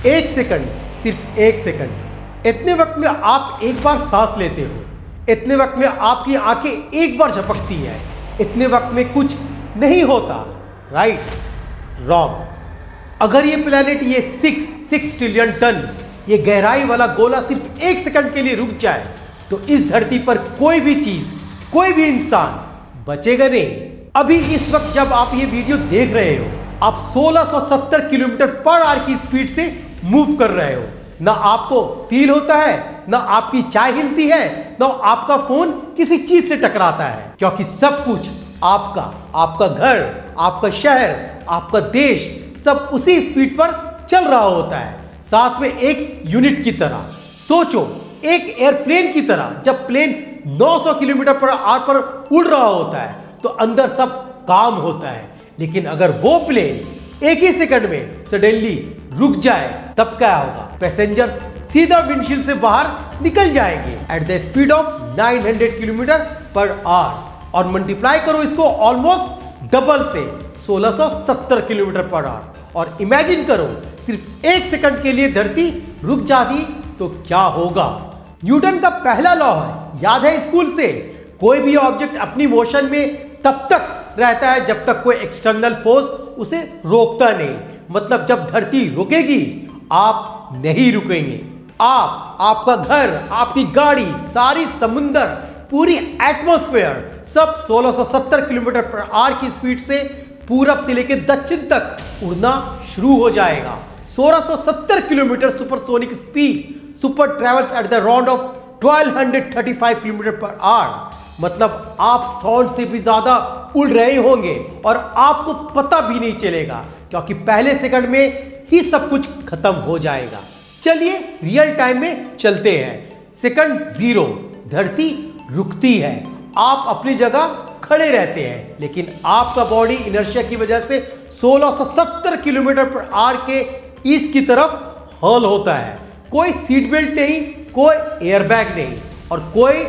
1 second, सिर्फ 1 second. इतने वक्त में आप एक बार सांस लेते हो, इतने वक्त में आपकी आंखें एक बार झपकती हैं, इतने वक्त में कुछ नहीं होता। राइट? रॉन्ग। अगर ये प्लेनेट, ये 6 ट्रिलियन टन ये गहराई वाला गोला सिर्फ 1 सेकंड के लिए रुक जाए तो इस धरती पर कोई भी चीज, कोई भी इंसान बचेगा नहीं। अभी इस वक्त जब आप ये वीडियो देख रहे हो, आप 1670 किलोमीटर पर आवर की स्पीड से मूव कर रहे हो। ना आपको फील होता है, ना आपकी चाय हिलती है, ना आपका फोन किसी चीज से टकराता है, क्योंकि सब कुछ आपका घर, आपका शहर, आपका देश सब उसी स्पीड पर चल रहा होता है, साथ में एक यूनिट की तरह। सोचो, एक एयरप्लेन की तरह जब प्लेन 900 किलोमीटर पर आवर पर उड़ रहा होता है तो अंदर सब काम होता है, लेकिन अगर वो प्लेन एक ही सेकंड में सडनली रुक जाए तब क्या होगा? पैसेंजर्स सीधा विंडशील्ड से बाहर निकल जाएंगे at the speed of 900 kilometre per hour, और मल्टीप्लाई करो इसको ऑलमोस्ट डबल से 1670 किलोमीटर पर आवर, और इमेजिन करो सिर्फ 1 सेकंड के लिए धरती रुक जाती तो क्या होगा? न्यूटन का पहला लॉ है, याद है स्कूल से? कोई भी ऑब्जेक्ट अपनी मोशन में तब तक रहता है जब तक कोई एक्सटर्नल फोर्स उसे रोकता नहीं। मतलब जब धरती रुकेगी आप नहीं रुकेंगे। आप, आपका घर, आपकी गाड़ी, सारी समुंदर, पूरी एटमॉस्फेयर सब 1670 किलोमीटर पर आवर की स्पीड से पूरब से लेकर दक्षिण तक उड़ना शुरू हो जाएगा। 1670 kilometre supersonic speed, super travels at the round of 1235 kilometre per hour. मतलब आप साउंड से भी ज्यादा उड़ रहे होंगे और आपको पता भी नहीं चलेगा, क्योंकि पहले सेकंड में ही सब कुछ खत्म हो जाएगा। चलिए रियल टाइम में चलते हैं। सेकंड 0, धरती रुकती है, आप अपनी जगह खड़े रहते हैं, लेकिन आपका बॉडी इनर्शिया की वजह से 1670 किलोमीटर पर आवर के ईस्ट की तरफ हर्ल होता है। कोई सीट बेल्ट नहीं, कोई एयरबैग नहीं और कोई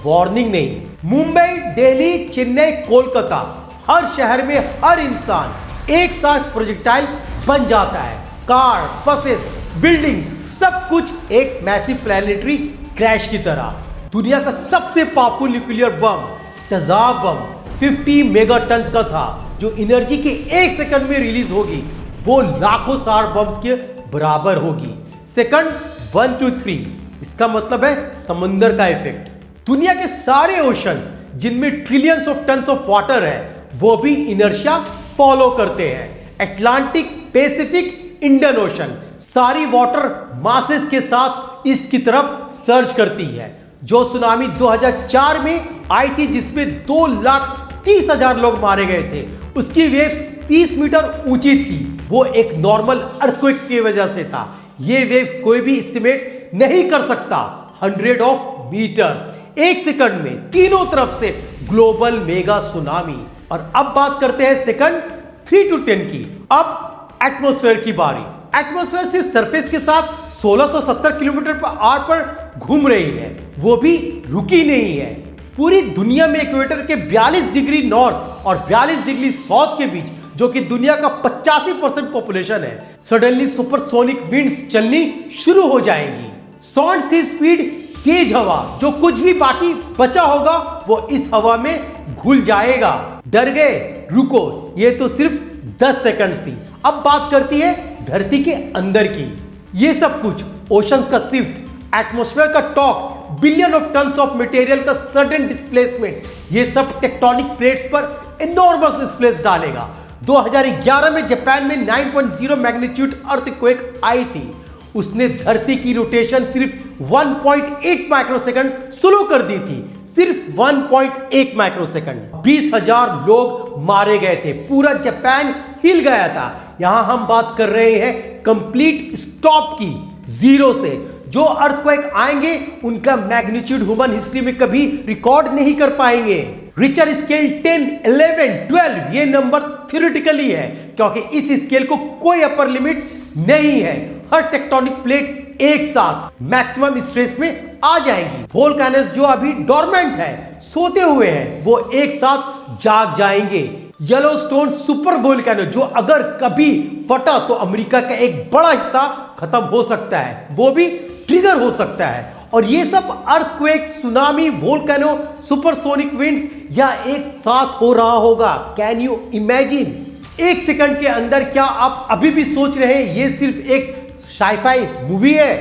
वार्निंग नहीं। मुंबई, दिल्ली, चेन्नई, कोलकाता, हर शहर में हर इंसान एक साथ प्रोजेक्टाइल बन जाता है। कार, बसेस, बिल्डिंग सब कुछ एक मैसिव प्लैनेटरी क्रैश की तरह। दुनिया का सबसे पावरफुल न्यूक्लियर बम तेजाब बम 50 मेगा टन्स का था, जो एनर्जी के 1 सेकंड में रिलीज होगी वो लाखों सार बम्स के बराबर होगी। सेकंड 1 to 3, इसका मतलब है समुंदर का इफेक्ट। दुनिया के सारे ओशंस जिनमें trillions of tons of water है वो भी इनर्शिया फॉलो करते हैं। अटलांटिक, पैसिफिक, इंडियन ओशन सारी वाटर मासेस के साथ ईस्ट की तरफ सर्ज करती है। जो सुनामी 2004 में आई थी जिसमें 2,30,000 लोग मारे गए थे, उसकी वेव्स 30 मीटर ऊंची थी। वो एक नॉर्मल अर्थक्वेक की वजह से था। ये वेव्स कोई भी एस्टिमेट नहीं कर सकता। 100 ऑफ मीटर्स, 1 सेकंड में तीनों तरफ से ग्लोबल मेगा सुनामी। और अब बात करते हैं सेकंड 3 to 10 की। अब एटमॉस्फेयर की बारी। एटमॉस्फेयर सिर्फ सरफेस के साथ 1670 किलोमीटर पर आवर पर घूम रही है, वो भी रुकी नहीं है। पूरी दुनिया में इक्वेटर के 42 डिग्री नॉर्थ और 42 डिग्री साउथ के बीच, जो कि दुनिया का 85% पॉपुलेशन है, सडनली सुपरसोनिक विंड्स चलनी शुरू हो जाएंगी। साउंड की स्पीड, तेज हवा, जो कुछ भी बाकी बचा होगा वो इस हवा में घुल जाएगा। डर गए? रुको, ये तो सिर्फ 10 सेकंड्स थी। अब बात करती है धरती के अंदर की। ये सब कुछ ओशंस का शिफ्ट, एटमॉस्फेयर का talk, billion of tons of material का सडन डिस्प्लेसमेंट, ये सब टेक्टोनिक प्लेट्स पर एनॉर्मस स्ट्रेस डालेगा। 2011 में जापान में 9.0 मैग्नीट्यूड अर्थक्वेक आई थी। उसने धरती की रोटेशन सिर्फ 1.8 माइक्रोसेकंड स्लो कर दी थी। सिर्फ 1.1 माइक्रोसेकंड। 20,000 लोग मारे गए थे, पूरा जापान हिल गया था। यहां हम बात कर रहे हैं कंप्लीट स्टॉप की, जीरो से। जो अर्थक्वेक आएंगे उनका मैग्नीट्यूड ह्यूमन हिस्ट्री में कभी रिकॉर्ड नहीं कर पाएंगे। रिचर स्केल 10, 11, 12 ये नंबर थ्योरेटिकली है, क्योंकि इस स्केल को कोई अपर लिमिट नहीं है। हर टेक्टोनिक प्लेट एक साथ मैक्सिमम स्ट्रेस में आ जाएंगी। वोल्केनोस जो अभी डोरमेंट है, सोते हुए हैं, वो एक साथ जाग जाएंगे। येलोस्टोन सुपर वोल्केनो जो अगर कभी फटा तो अमेरिका का एक बड़ा हिस्सा खत्म हो सकता है, वो भी ट्रिगर हो सकता है। और ये सब earthquake, tsunami, volcano, supersonic winds या एक साथ हो रहा होगा। Can you imagine? एक सेकंड के अंदर क्या आप अभी भी सोच रहे हैं ये सिर्फ एक साइफाई मूवी है?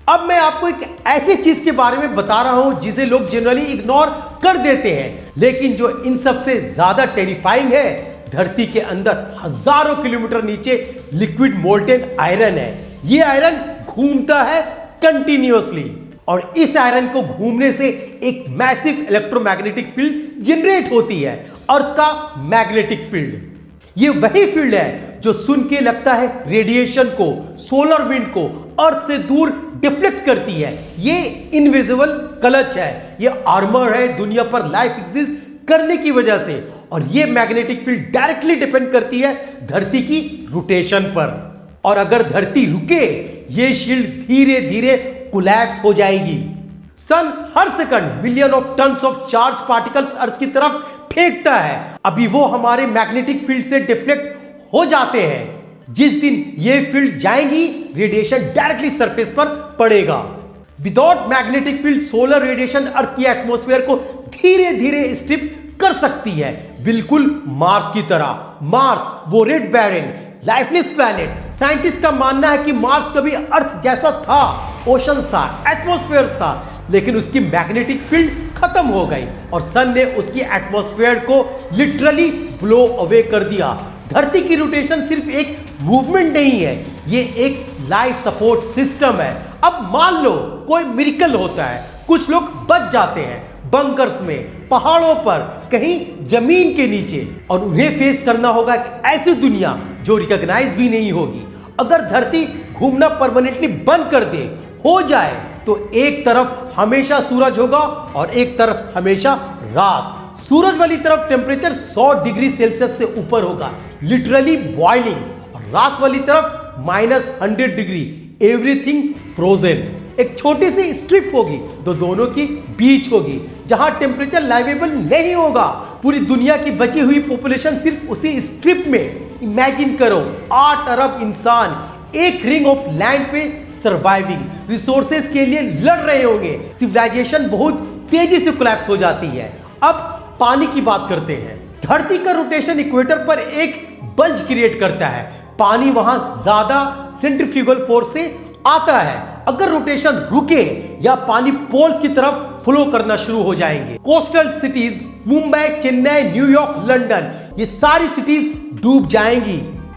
अब मैं आपको एक ऐसी चीज के बारे में बता रहा हूं जिसे लोग जनरली इग्नोर कर देते हैं, लेकिन जो इन सबसे ज्यादा टेरिफाइंग है। धरती के अंदर हजारों किलोमीटर नीचे लिक्विड मोल्टेन आयरन है। ये आयरन घूमता है कंटिन्यूअसली, और इस आयरन को घूमने से एक मैसिव इलेक्ट्रोमैग्नेटिक फील्ड जनरेट होती है, अर्थ का मैग्नेटिक फील्ड। ये वही फील्ड है जो सुन के लगता है रेडिएशन को, सोलर विंड को अर्थ से दूर डिफ्लेक्ट करती है। ये इनविजिबल क्लच है, ये आर्मर है दुनिया पर लाइफ एग्जिस्ट करने की वजह से। और ये मैग्नेटिक फील्ड डायरेक्टली डिपेंड करती है धरती की रोटेशन पर। और अगर धरती रुके, ये शील्ड धीरे धीरे कोलैप्स हो जाएगी। सन हर second million of tons of charge particles earth की तरफ फेंकता है। अभी वो हमारे मैग्नेटिक फील्ड से डिफ्लेक्ट हो जाते हैं। जिस दिन ये फील्ड जाएंगी, रेडिएशन डायरेक्टली सरफेस पर पड़ेगा। Without magnetic field solar radiation earth की एटमॉस्फेयर को धीरे धीरे स्ट्रिप कर सकती है, बिल्कुल मार्स की तरह। मार्स वो Red Baron lifeless planet. Scientist का मानना है कि मार्स कभी अर्थ जैसा था, ओशंस था, एटमॉस्फेयर था, लेकिन उसकी मैग्नेटिक फील्ड खत्म हो गई और सन ने उसकी एटमॉस्फेयर को लिटरली ब्लो अवे कर दिया। धरती की रोटेशन सिर्फ एक मूवमेंट नहीं है, ये एक लाइफ सपोर्ट सिस्टम है। अब मान लो कोई मिरेकल होता है, कुछ लोग बच जाते हैं बंकर्स में, पहाड़ों पर, कहीं जमीन के नीचे, और उन्हें फेस करना होगा ऐसी दुनिया जो रिकॉग्नाइज भी नहीं होगी। अगर धरती घूमना परमानेंटली बंद कर दे, हो जाए, तो एक तरफ हमेशा सूरज होगा और एक तरफ हमेशा रात। सूरज वाली तरफ टेम्परेचर 100 डिग्री सेल्सियस से ऊपर होगा, लिटरली बॉइलिंग, और रात वाली तरफ -100 डिग्री, एवरीथिंग फ्रोजन। एक छोटी सी स्ट्रिप होगी जो दोनों की बीच होगी, जहां टेम्परेचर लाइवेबल नहीं होगा। पूरी दुनिया की बची हुई पॉपुलेशन सिर्फ उसी स्ट्रिप में। इमेजिन करो 8 अरब इंसान एक रिंग ऑफ लैंड पे सर्वाइविंग, रिसोर्सेज के लिए लड़ रहे होंगे। सिविलाइजेशन बहुत तेजी से कोलैप्स हो जाती है। अब पानी की बात करते हैं। धरती का रोटेशन इक्वेटर पर एक बल्ज क्रिएट करता है। पानी वहां ज्यादा सेंट्रीफ्यूगल फोर्स से आता है। अगर रोटेशन रुके या पानी पोल्स की तरफ फ्लो करना शुरू हो जाएंगे। Coastal cities Mumbai, Chennai, New York, London, ये सारी सिटीज डूब जाएंगी।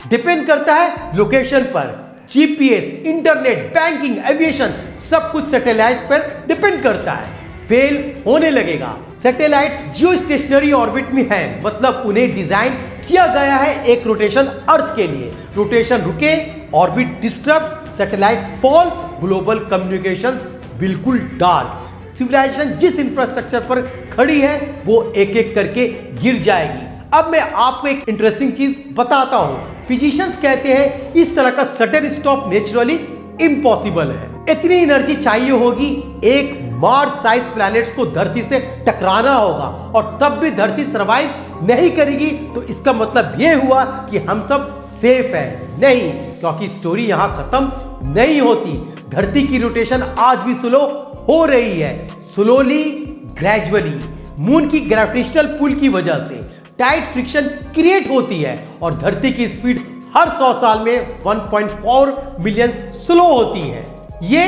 डिपेंड करता है लोकेशन पर। जीपीएस, इंटरनेट, बैंकिंग, एविएशन सब कुछ सैटेलाइट पर डिपेंड करता है। फेल होने लगेगा। सैटेलाइट्स जियो स्टेशनरी ऑर्बिट में हैं, मतलब उन्हें डिजाइन किया गया है एक रोटेशन अर्थ के लिए। रोटेशन रुके, orbit disturbs, satellite fall, global communications बिल्कुल डार्क। सिविलाइजेशन जिस इंफ्रास्ट्रक्चर पर खड़ी है वो एक एक करके गिर जाएगी। अब मैं आपको एक इंटरेस्टिंग चीज बताता हूं। फिजिशियंस कहते हैं इस तरह का सडन स्टॉप नेचुरली इम्पॉसिबल है। इतनी एनर्जी चाहिए होगी, एक मार्स साइज प्लैनेट्स को धरती से टकराना होगा, और तब भी धरती सरवाइव नहीं करेगी। तो इसका मतलब यह हुआ कि हम सब सेफ हैं। नहीं, क्योंकि स्टोरी यहां खत्म नहीं होती। धरती की रोटेशन आज भी स्लो हो रही है, स्लोली, ग्रेजुअली। मून की ग्रेविटेशनल पुल की वजह से टाइट फ्रिक्शन क्रिएट होती है, और धरती की स्पीड हर 100 साल में 1.4 मिलियन स्लो होती है। ये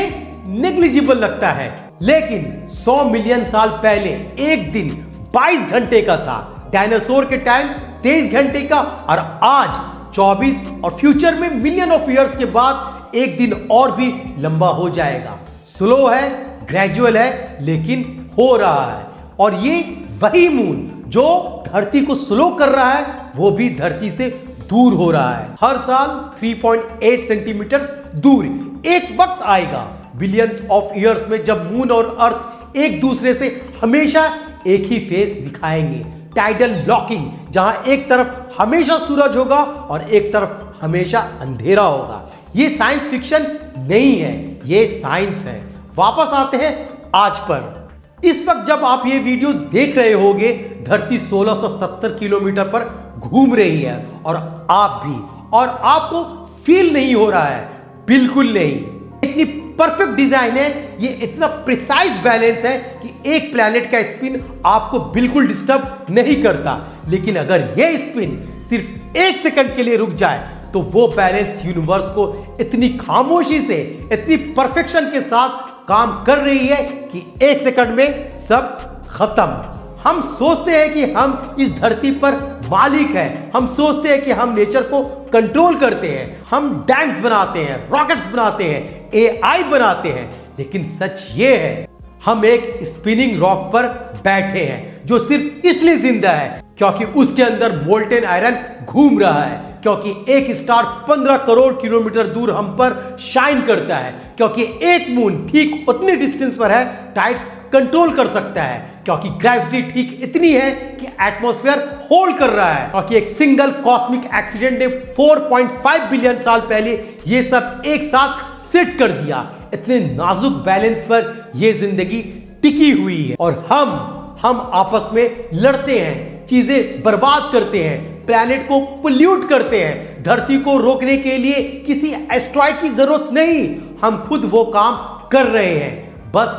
नेग्लिजिबल लगता है, लेकिन 100 मिलियन साल पहले एक दिन 22 घंटे का था। डायनासोर के टाइम 23 घंटे का, और आज 24, और फ्यूचर में मिलियन ऑफ ईयर्स के बाद एक दिन और भी लंबा हो जाएगा। स्लो है, ग्रेजुअल है, लेकिन हो रहा है। और ये वही मून जो धरती को स्लो कर रहा है, वो भी धरती से दूर हो रहा है। हर साल 3.8 सेंटीमीटर दूर। एक वक्त आएगा बिलियंस ऑफ ईयर्स में जब मून और अर्थ एक दूसरे से हमेशा एक ही फेस दिखाएंगे। टाइडल लॉकिंग, जहां एक तरफ हमेशा सूरज होगा और एक तरफ हमेशा अंधेरा होगा। ये साइंस फिक्शन नहीं है, ये साइंस है। वापस आते हैं आज पर। इस वक्त जब आप ये वीडियो देख रहे होंगे, धरती 1670 किलोमीटर पर घूम रही है और आप भी, और आपको फील नहीं हो रहा है, बिल्कुल नहीं। इतनी परफेक्ट डिजाइन है, ये इतना प्रिसाइज बैलेंस है कि एक प्लैनेट का स्पिन आपको बिल्कुल डिस्टर्ब नहीं करता। लेकिन अगर ये स्पिन सिर्फ 1 सेकंड के लिए रुक जाए तो वो बैलेंस यूनिवर्स को इतनी खामोशी से, इतनी परफेक्शन के साथ काम कर रही है कि 1 सेकंड में सब खत्म। हम सोचते हैं कि हम इस धरती पर मालिक हैं, हम सोचते हैं कि हम नेचर को कंट्रोल करते हैं, हम डैम्स बनाते हैं, रॉकेट्स बनाते हैं, एआई बनाते हैं, लेकिन सच ये है हम एक स्पिनिंग रॉक पर बैठे हैं जो सिर्फ इसलिए जिंदा है क्योंकि उसके अंदर मोल्टेन आयरन घूम रहा है, क्योंकि एक स्टार 15 करोड़ किलोमीटर दूर हम पर शाइन करता है, क्योंकि एक मून ठीक उतनी डिस्टेंस पर है टाइड्स कंट्रोल कर सकता है, क्योंकि ग्रेविटी ठीक इतनी है कि एटमॉस्फेयर होल्ड कर रहा है, क्योंकि एक सिंगल कॉस्मिक एक्सीडेंट ने 4.5 बिलियन साल पहले ये सब एक साथ सेट कर दिया। इतने नाजुक बैलेंस पर यह जिंदगी टिकी हुई है और हम आपस में लड़ते हैं, चीजें बर्बाद करते हैं, प्लैनेट को पोल्यूट करते हैं। धरती को रोकने के लिए किसी एस्ट्रॉइड की जरूरत नहीं, हम खुद वो काम कर रहे हैं, बस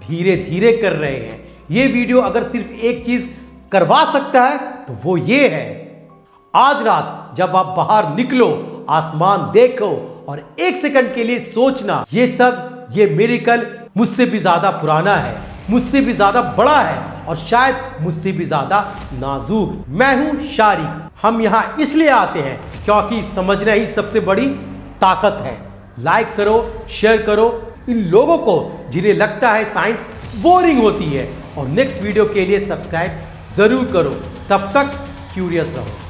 धीरे धीरे कर रहे हैं। ये वीडियो अगर सिर्फ एक चीज करवा सकता है तो वो ये है, आज रात जब आप बाहर निकलो, आसमान देखो और 1 सेकंड के लिए सोचना, ये मिरेकल मुझसे भी ज्यादा पुराना है, मुझसे भी ज्यादा बड़ा है और शायद मुझसे भी ज्यादा नाजुक। मैं हूं शारिक। हम यहां इसलिए आते हैं क्योंकि समझना ही सबसे बड़ी ताकत है। लाइक करो, शेयर करो इन लोगों को जिन्हें लगता है साइंस बोरिंग होती है, और नेक्स्ट वीडियो के लिए सब्सक्राइब जरूर करो। तब तक क्यूरियस रहो।